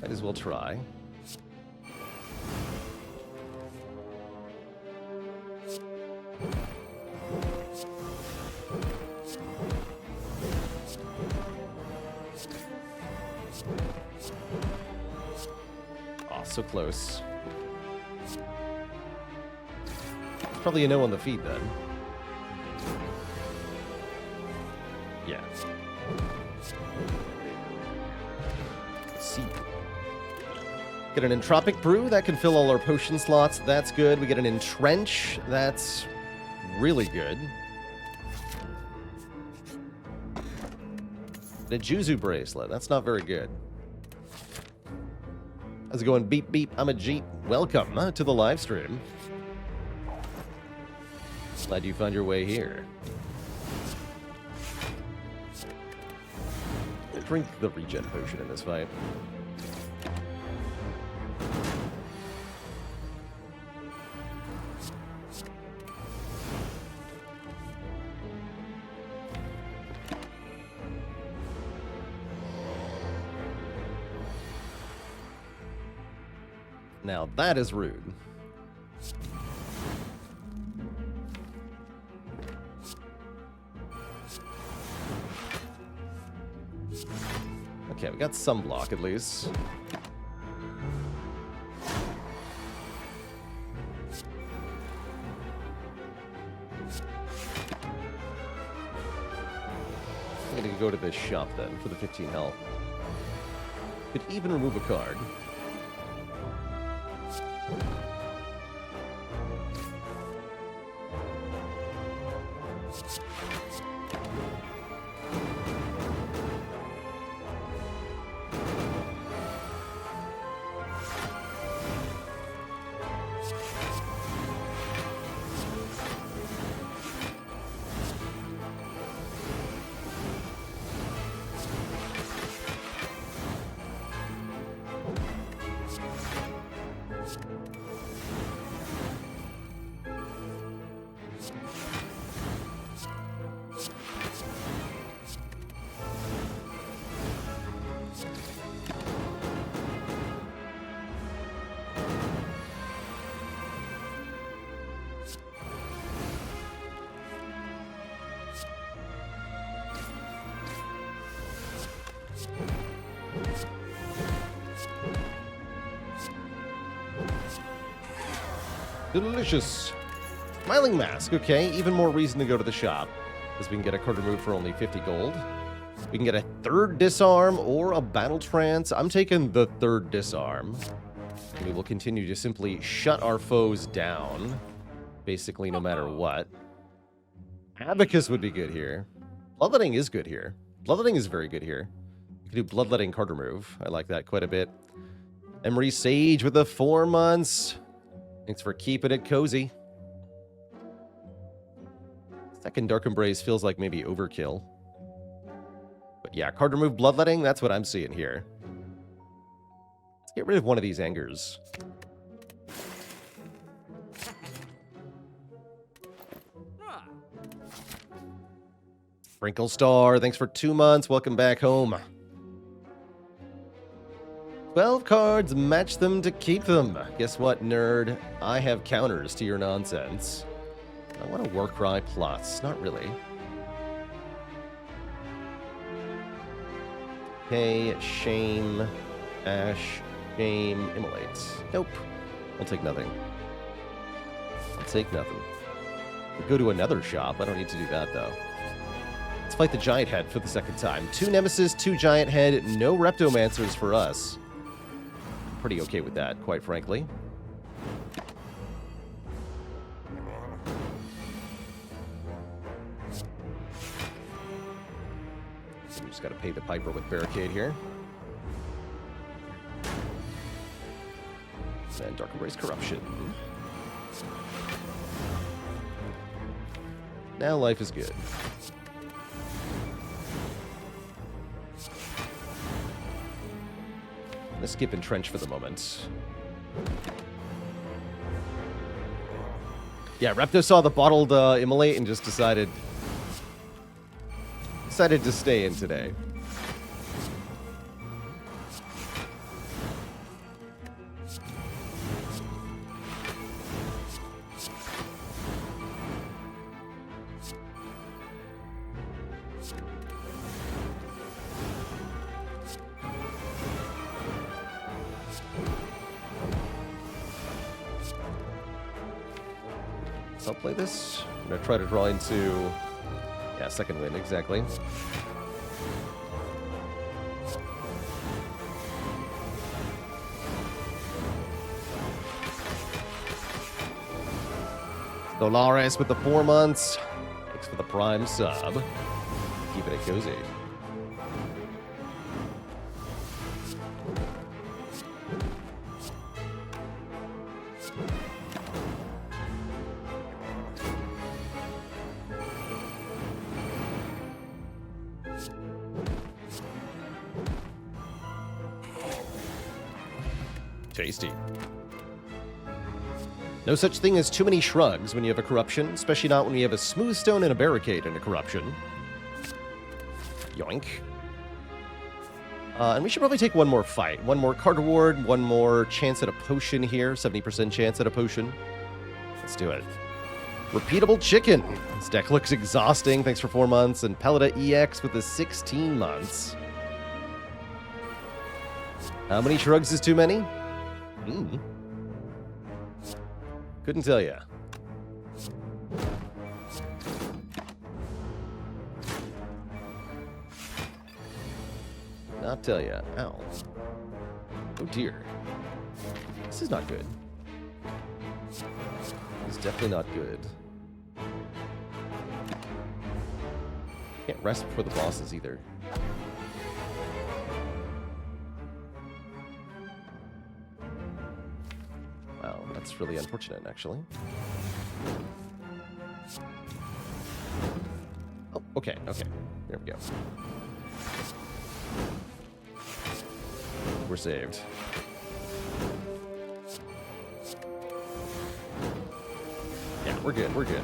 [SPEAKER 1] Might as well try. Oh, so close. Probably a no on the feed then. Yeah. Let's see. Get an Entropic Brew. That can fill all our potion slots. That's good. We get an Entrench. That's really good. The Juzu Bracelet. That's not very good. How's it going? Beep, beep. I'm a Jeep. Welcome to the live stream. Glad you found your way here. Drink the regen potion in this fight. Now that is rude. Okay, we got some block at least. I'm gonna go to this shop then for the 15 health. Could even remove a card. Delicious. Smiling Mask. Okay, even more reason to go to the shop. Because we can get a card removed for only 50 gold. We can get a third disarm or a battle trance. I'm taking the third disarm. And we will continue to simply shut our foes down. Basically, no matter what. Abacus would be good here. Bloodletting is good here. Bloodletting is very good here. You can do Bloodletting card remove. I like that quite a bit. Emery Sage with the 4 months. Thanks for keeping it cozy. Second Dark Embrace feels like maybe overkill. Yeah, card remove Bloodletting. That's what I'm seeing here. Let's get rid of one of these Angers. Sprinkle Star, thanks for 2 months. Welcome back home. 12 cards, match them to keep them. Guess what, nerd? I have counters to your nonsense. I want a Warcry Plus. Not really. Okay, Shame, Ash, Shame, Immolate. Nope. I'll take nothing. I'll take nothing. We'll go to another shop. I don't need to do that, though. Let's fight the Giant Head for the second time. 2 Nemesis, 2 Giant Head, no Reptomancers for us. I'm pretty okay with that, quite frankly. We just gotta pay the Piper with Barricade here. And Dark Embrace Corruption. Now life is good. Let's skip Entrench for the moment. Yeah, Repto saw the bottled Immolate and just decided to stay in today. I'll play this. I'm going to try to draw into... Yeah, second wind, exactly. Dolaris with the 4 months. Thanks for the Prime sub. Keeping it cozy. Tasty. No such thing as too many shrugs when you have a corruption, especially not when you have a smooth stone and a barricade and a corruption. Yoink. And we should probably take one more fight. One more card reward, one more chance at a potion here. 70% chance at a potion. Let's do it. Repeatable Chicken. This deck looks exhausting. Thanks for 4 months. And Pelida EX with the 16 months. How many shrugs is too many? Couldn't tell ya. Not tell ya. Ow. Oh dear. This is not good. It's definitely not good. Can't rest before the bosses either. Wow, that's really unfortunate, actually. Oh, okay, okay. There we go. We're saved. Yeah, we're good, we're good.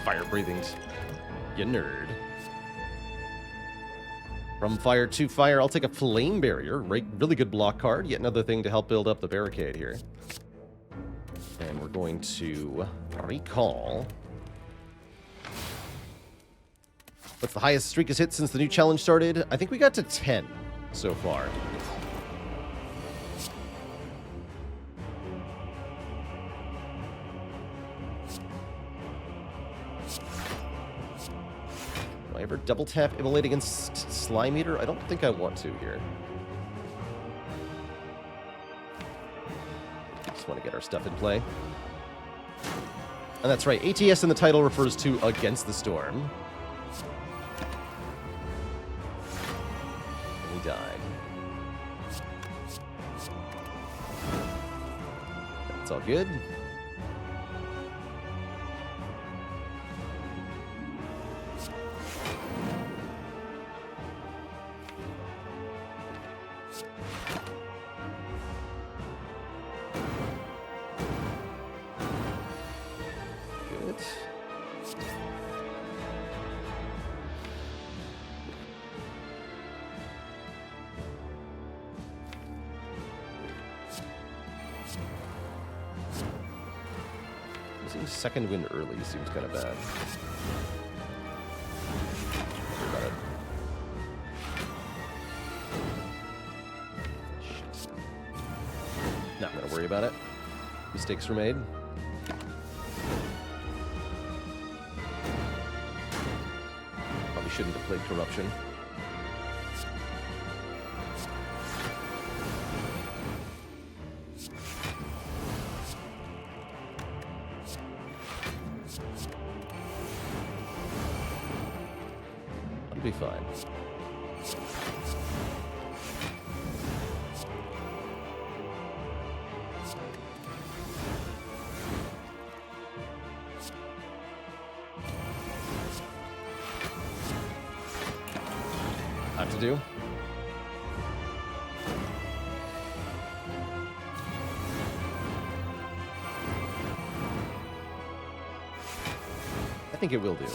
[SPEAKER 1] Fire breathings. You nerd. From fire to fire, I'll take a Flame Barrier. Really good block card. Yet another thing to help build up the barricade here. And we're going to recall. What's the highest streak has hit since the new challenge started? I think we got to 10 so far. Do I ever double tap Immolate against Slime Eater? I don't think I want to here. just want to get our stuff in play. And that's right, ATS in the title refers to Against the Storm. And he died. That's all good. Second win early seems kind of bad. Worry about it. Shit. Not gonna worry about it. Mistakes were made. Probably shouldn't have played Corruption. Be fine. Time to do. I think it will do.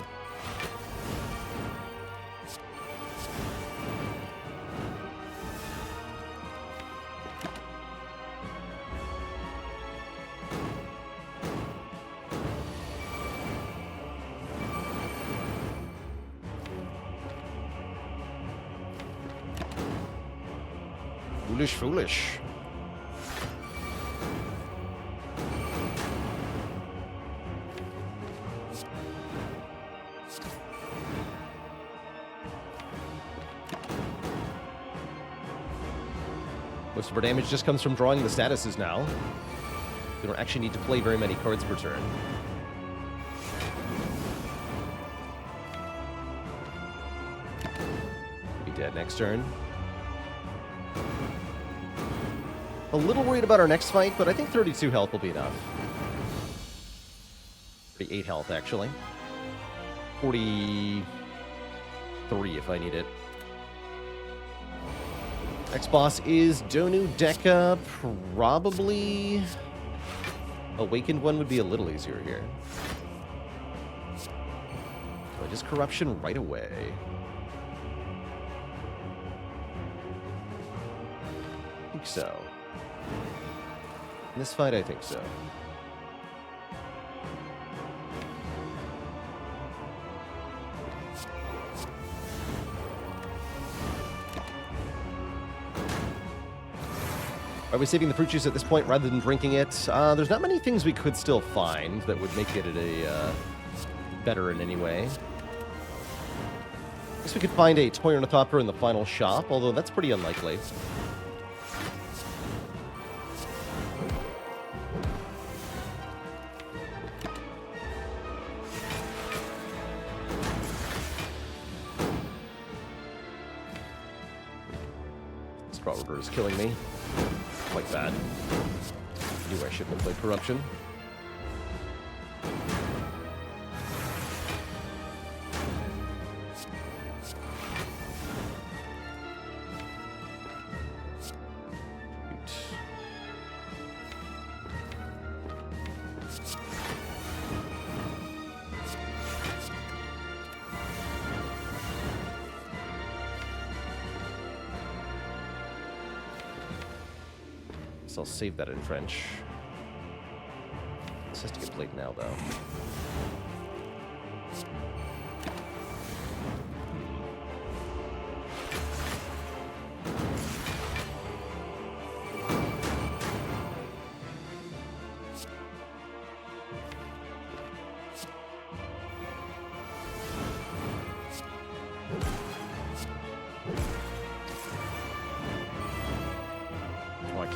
[SPEAKER 1] Foolish, foolish. Most of our damage just comes from drawing the statuses now. We don't actually need to play very many cards per turn. Be dead next turn. A little worried about our next fight, but I think 32 health will be enough. 38 health, actually. 43 if I need it. Next boss is Donu Deka. Probably Awakened one would be a little easier here. So I just Corruption right away. I think so. In this fight, I think so. Are we saving the fruit juice at this point rather than drinking it? There's not many things we could still find that would make it a better in any way. I guess we could find a toy ornithopter in the final shop, although that's pretty unlikely. Baalorlord is killing me. Quite bad. Knew I shouldn't have played Corruption. So I'll save that in French. This has to get played now, though.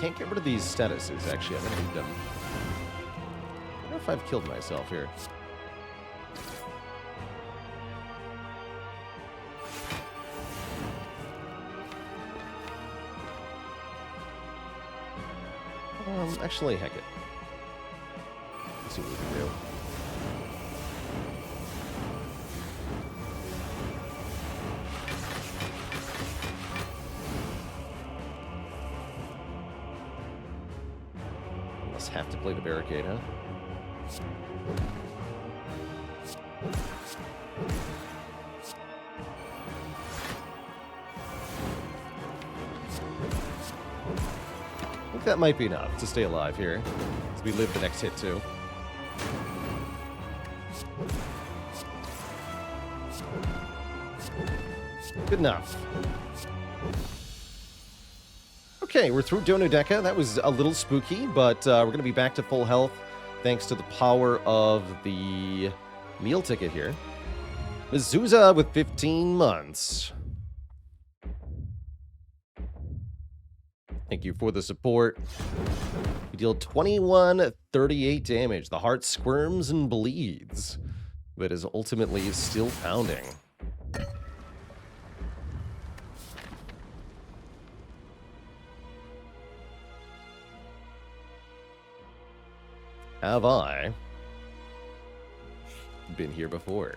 [SPEAKER 1] can't get rid of these statuses, actually. I'm going to need them. I wonder if I've killed myself here. Actually, heck it. Let's see what we can do. Must have to play the barricade, huh? I think that might be enough to stay alive here, as we live the next hit too. Good enough. Okay, we're through Donodeka. That was a little spooky, but we're going to be back to full health thanks to the power of the meal ticket here. Mezuzah with 15 months. Thank you for the support. We deal 2138 damage. The heart squirms and bleeds, but is ultimately still pounding. Have I been here before?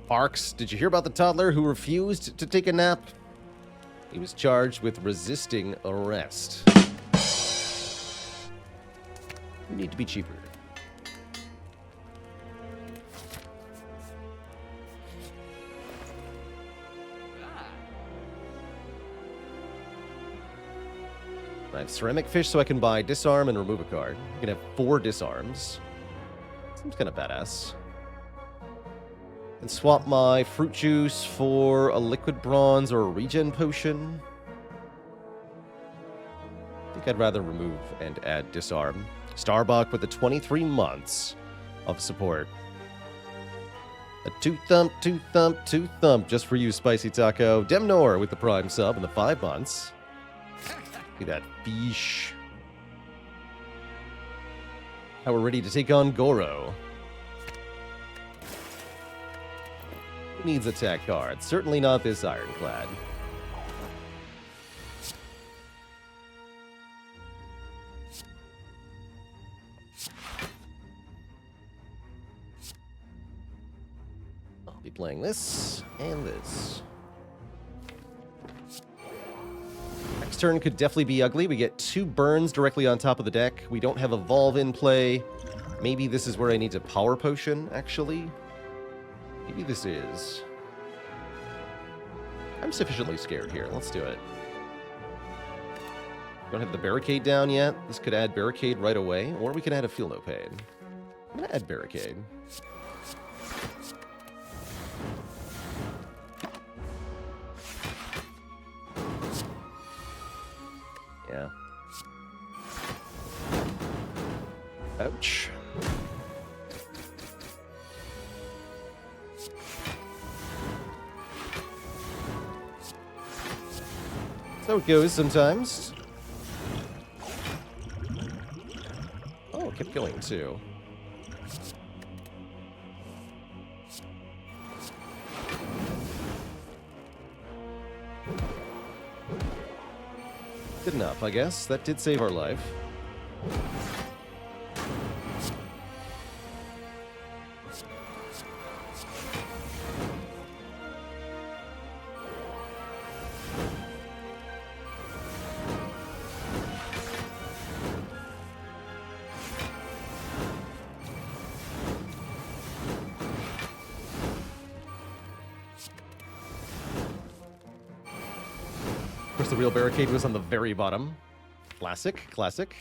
[SPEAKER 1] Parks, did you hear about the toddler who refused to take a nap? He was charged with resisting arrest. You need to be cheaper. I have ceramic fish so I can buy disarm and remove a card. I can have 4 disarms. Seems kind of badass. And swap my fruit juice for a liquid bronze or a regen potion. I think I'd rather remove and add disarm. Starbuck with the 23 months of support. A 2-thump, 2-thump, 2-thump just for you, Spicy Taco. Demnor with the prime sub in the 5 months. Look at that fish. Now we're ready to take on Goro. Who needs attack cards? Certainly not this Ironclad. I'll be playing this and this. Next turn could definitely be ugly. We get 2 burns directly on top of the deck. We don't have Evolve in play. Maybe this is where I need a Power Potion, actually. Maybe this is. I'm sufficiently scared here. Let's do it. Don't have the barricade down yet. This could add barricade right away, or we can add a Feel No Pain. I'm gonna add barricade. Yeah. Ouch. So it goes sometimes. Oh, it kept going too. Good enough, I guess. That did save our life. Of course, the real barricade was on the very bottom. Classic, classic.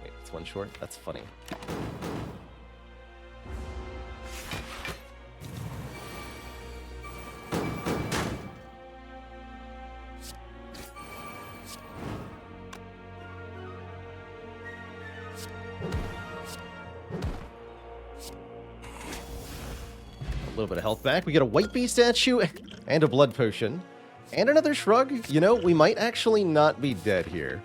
[SPEAKER 1] Wait, it's 1 short? That's funny. A little bit of health back. We get a white bee statue and a blood potion. And another shrug. You know, we might actually not be dead here.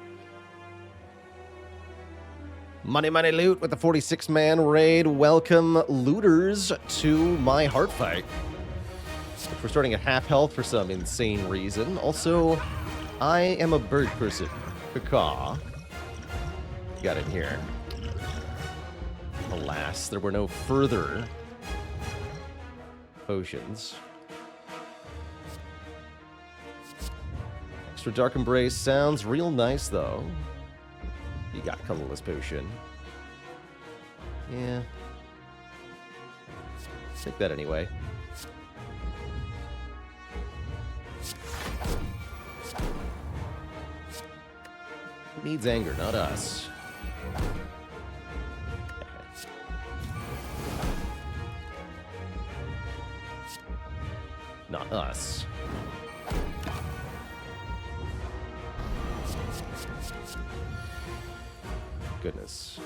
[SPEAKER 1] Money, money, loot with the 46-man raid. Welcome, looters, to my heart fight. We're starting at half health for some insane reason. Also, I am a bird person. Caw. Got it here. Alas, there were no further potions. Extra Dark Embrace sounds real nice, though. You got Colorless Potion. Yeah. Take that anyway. Who needs anger? Not us. Not us. Goodness.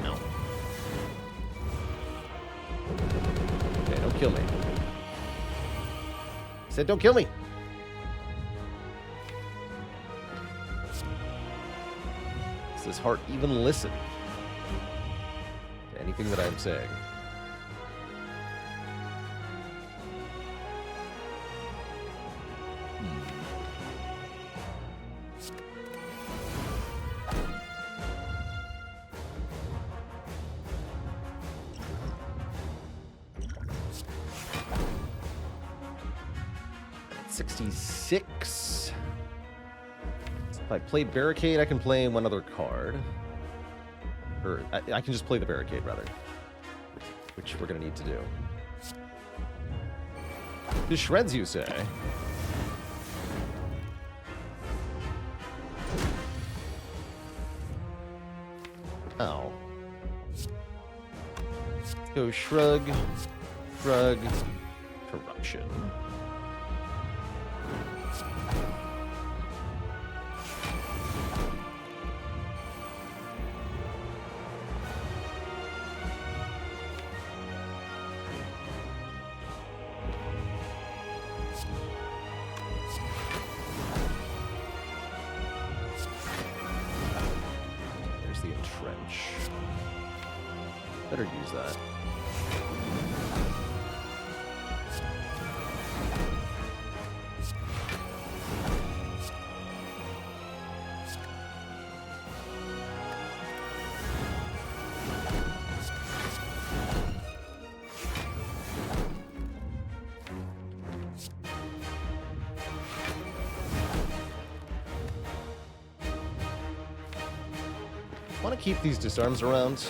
[SPEAKER 1] No. Okay, don't kill me. I said don't kill me. Does this heart even listen to anything that I'm saying? If I play Barricade, I can play one other card. Or, I can just play the Barricade, rather. Which we're going to need to do. The shreds, you say? Oh. Let's go Shrug, Shrug, Corruption. Better use that. I want to keep these disarms around.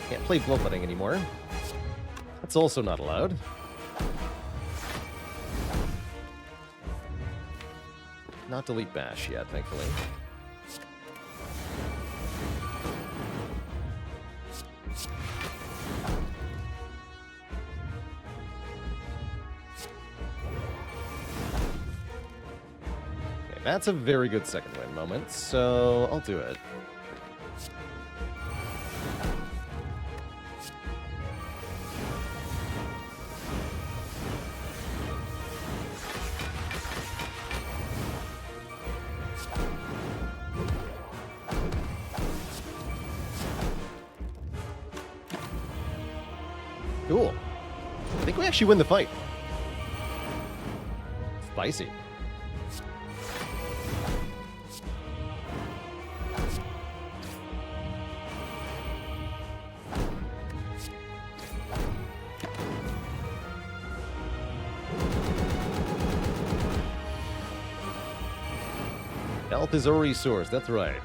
[SPEAKER 1] Can't play bloodletting anymore. That's also not allowed. Not delete bash yet, thankfully. Okay, that's a very good second win moment, so I'll do it. Cool. I think we actually win the fight. Spicy. Health is a resource, that's right.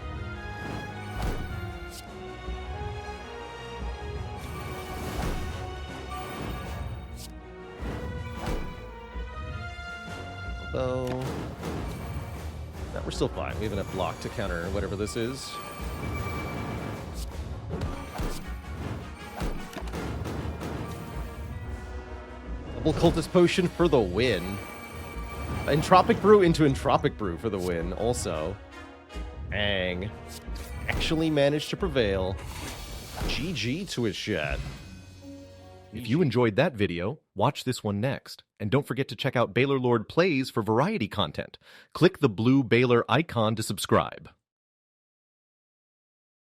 [SPEAKER 1] Although, no, we're still fine. We have enough block to counter whatever this is. Double Cultist Potion for the win. Entropic Brew into Entropic Brew for the win, also. Dang. Actually managed to prevail. GG to his chat.
[SPEAKER 2] If you enjoyed that video, watch this one next. And don't forget to check out Baalorlord Plays for variety content. Click the blue Baylor icon to subscribe.